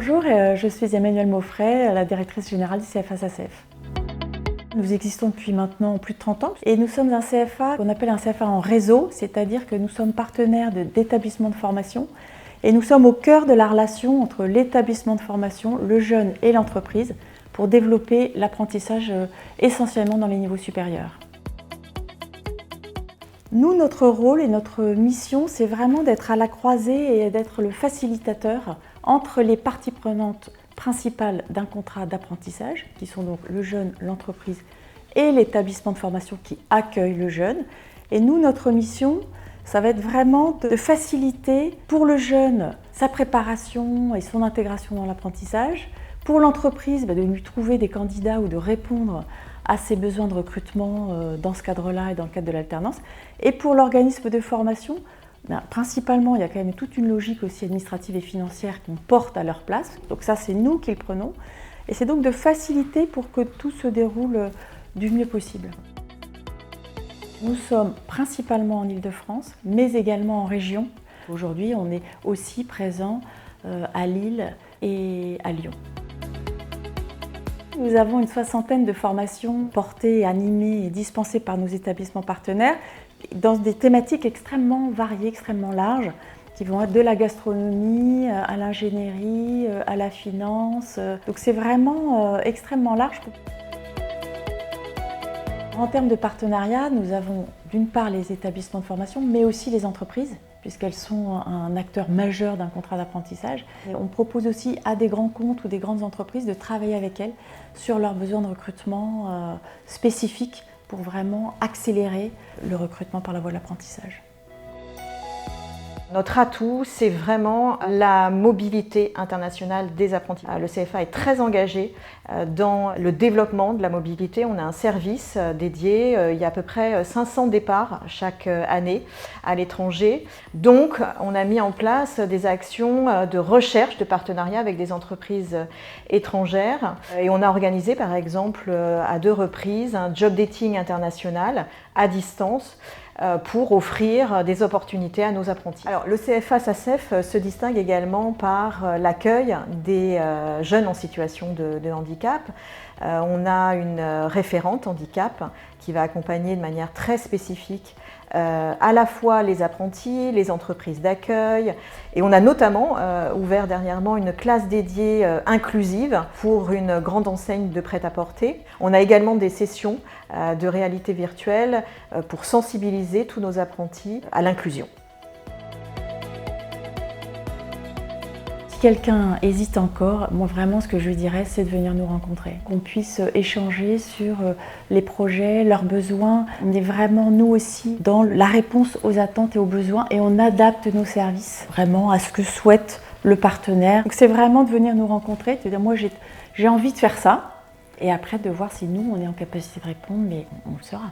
Bonjour, je suis Emmanuelle Mauffret, la directrice générale du CFA SACEF. Nous existons depuis maintenant plus de 30 ans et nous sommes un CFA qu'on appelle un CFA en réseau, c'est-à-dire que nous sommes partenaires d'établissements de formation et nous sommes au cœur de la relation entre l'établissement de formation, le jeune et l'entreprise pour développer l'apprentissage essentiellement dans les niveaux supérieurs. Nous, notre rôle et notre mission, c'est vraiment d'être à la croisée et d'être le facilitateur entre les parties prenantes principales d'un contrat d'apprentissage, qui sont donc le jeune, l'entreprise et l'établissement de formation qui accueille le jeune. Et nous, notre mission, ça va être vraiment de faciliter pour le jeune sa préparation et son intégration dans l'apprentissage, pour l'entreprise de lui trouver des candidats ou de répondre à ses besoins de recrutement dans ce cadre-là et dans le cadre de l'alternance. Et pour l'organisme de formation, principalement, il y a quand même toute une logique aussi administrative et financière qu'on porte à leur place. Donc ça, c'est nous qui le prenons. Et c'est donc de faciliter pour que tout se déroule du mieux possible. Nous sommes principalement en Île-de-France, mais également en région. Aujourd'hui, on est aussi présent à Lille et à Lyon. Nous avons une 60aine de formations portées, animées et dispensées par nos établissements partenaires dans des thématiques extrêmement variées, extrêmement larges, qui vont être de la gastronomie à l'ingénierie, à la finance. Donc c'est vraiment extrêmement large. En termes de partenariat, nous avons d'une part les établissements de formation, mais aussi les entreprises, puisqu'elles sont un acteur majeur d'un contrat d'apprentissage. On propose aussi à des grands comptes ou des grandes entreprises de travailler avec elles sur leurs besoins de recrutement spécifiques pour vraiment accélérer le recrutement par la voie de l'apprentissage. Notre atout, c'est vraiment la mobilité internationale des apprentis. Le CFA est très engagé dans le développement de la mobilité. On a un service dédié. Il y a à peu près 500 départs chaque année à l'étranger. Donc, on a mis en place des actions de recherche, de partenariat avec des entreprises étrangères. Et on a organisé, par exemple, à 2 reprises, un job dating international à distance pour offrir des opportunités à nos apprentis. Alors, le CFA SACEF se distingue également par l'accueil des jeunes en situation de handicap. On a une référente handicap qui va accompagner de manière très spécifique à la fois les apprentis, les entreprises d'accueil, et on a notamment ouvert dernièrement une classe dédiée inclusive pour une grande enseigne de prêt-à-porter. On a également des sessions de réalité virtuelle pour sensibiliser tous nos apprentis à l'inclusion. Si quelqu'un hésite encore, moi vraiment ce que je lui dirais, c'est de venir nous rencontrer, qu'on puisse échanger sur les projets, leurs besoins. On est vraiment nous aussi dans la réponse aux attentes et aux besoins et on adapte nos services vraiment à ce que souhaite le partenaire. Donc c'est vraiment de venir nous rencontrer, de dire moi j'ai envie de faire ça et après de voir si nous on est en capacité de répondre, mais on le saura.